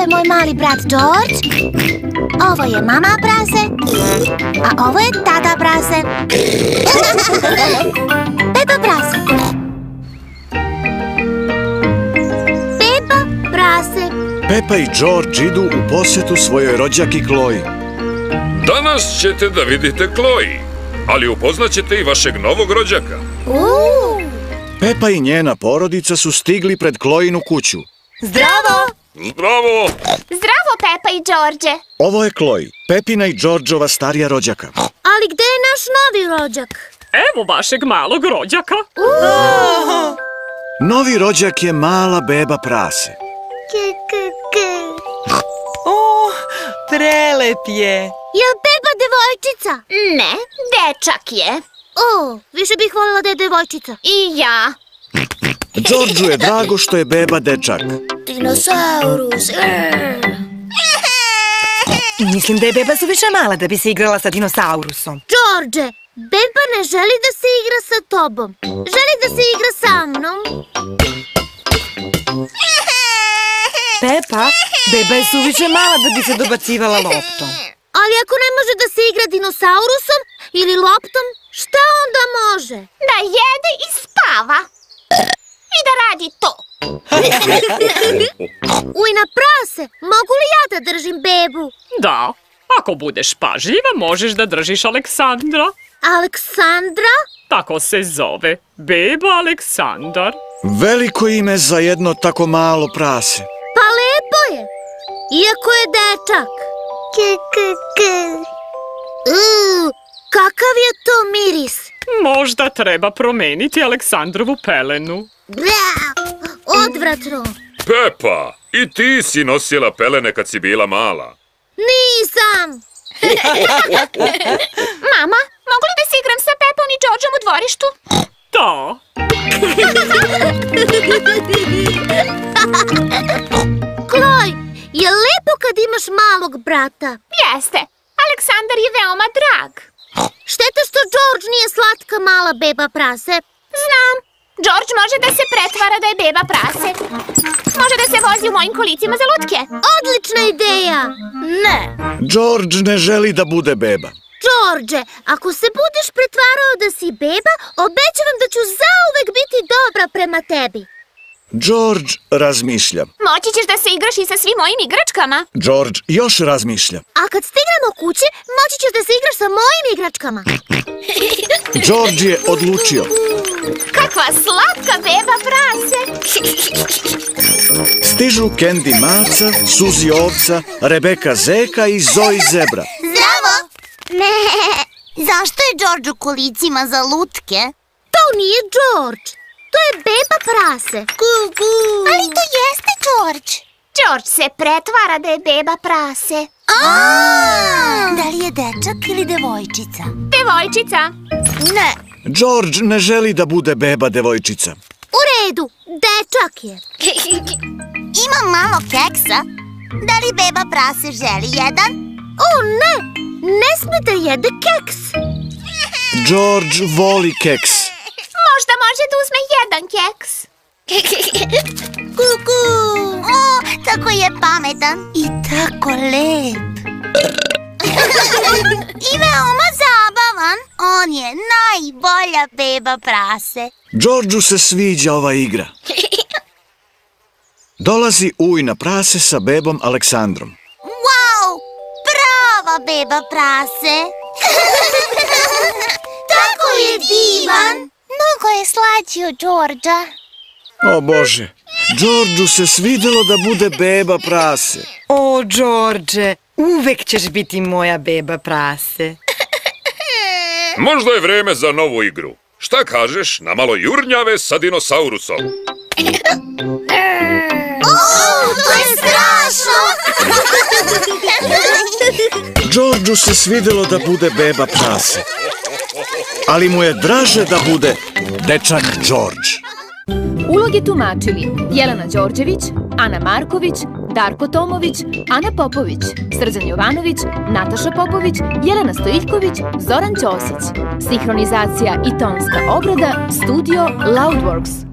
je moj mali brat George. Ovo je mama prase. A ovo je tata prase. Pepa prase. Pepa prase. Pepa i George idu u posjetu svojoj rođaki Chloe. Danas ćete da vidite Chloe, ali upoznaćete i vašeg novog rođaka. Pepa i njena porodica su stigli pred Chloeinu kuću. Zdravo! Zdravo! Zdravo, Pepa i George. Ovo je Chloe, Pepina i Georgeova starija rođaka. Ali gde je naš novi rođak? Evo vašeg malog rođaka. Novi rođak je mala beba prase. Prelep je. Jel Pepa devojčica? Ne, dečak je. Više bih voljela da je devojčica. I ja. Georgeu je drago što je beba dečak. Dinosaurus. Mislim da je beba suviše mala da bi se igrala sa dinosaurusom. George, beba ne želi da se igra sa tobom. Želi da se igra sa mnom. Pepa, beba je suviše mala da bi se dobacivala loptom. Ali ako ne može da se igra dinosaurusom ili loptom, šta onda može? Da jede i spava. I da radi to. Ujna prase, mogu li ja da držim bebu? Da, ako budeš pažljiva, možeš da držiš Aleksandra. Aleksandra? Tako se zove, beba Aleksandar. Veliko ime za jedno tako malo prase. Pa lepo je, iako je dečak. Kakav je to miris? Možda treba promeniti Aleksandrovu pelenu. Odvratno. Pepa, i ti si nosila pelene kad si bila mala. Nisam. Mama, mogu li da se igram sa Pepom i Georgeom u dvorištu? Da. Chloe, je lepo kad imaš malog brata. Jeste, Aleksandar je veoma drag. Šteta što George nije slatka mala beba prase. Znam, George može da se pretvara da je beba prase. Može da se vozi u mojim kolicima za lutke. Odlična ideja. Ne. George ne želi da bude beba. George, ako se budeš pretvarao da si beba, obećavam da ću zauvek biti dobra prema tebi. George razmišlja. Moći ćeš da se igraš i sa svim mojim igračkama. George još razmišlja. A kad stignemo kuće, moći ćeš da se igraš sa mojim igračkama. George je odlučio. Kakva slatka beba prase. Stižu Candy maca, Suzy ovca, Rebeka zeka i Zoe zebra. Zdravo! Zašto je George u kolicima za lutke? To nije George. To je beba prase. Ali to jeste George. George se pretvara da je beba prase. Da li je dečak ili devojčica? Devojčica. Ne. George ne želi da bude beba devojčica. U redu, dečak je. Imam malo keksa. Da li beba prase želi jedan? Ne, ne sme da jede keks. George voli keks. Možda može da uzme jedan keks. Kuku. Tako je pametan i tako lep. I veoma zabavan. On je najbolja beba prase. Georgeu se sviđa ova igra. Dolazi ujna prase sa bebom Aleksandrom. Wow, prava beba prase. Tako je divan. Mnogo je slađi od Georgea. O Bože, Georgeu se svidelo da bude beba prase. O, George, uvek ćeš biti moja beba prase. Možda je vreme za novu igru. Šta kažeš na malo jurnjave sa dinosaurusom? To je strašno. Georgeu se svidelo da bude beba prase. Ali mu je draže da bude dečak George. Uloge tumačili Jelena Đorđević, Ana Marković, Darko Tomović, Ana Popović, Srđan Jovanović, Nataša Popović, Jelena Stojiljković, Zoran Ćosić. Sinhronizacija i tonska obrada Studio Loudworks.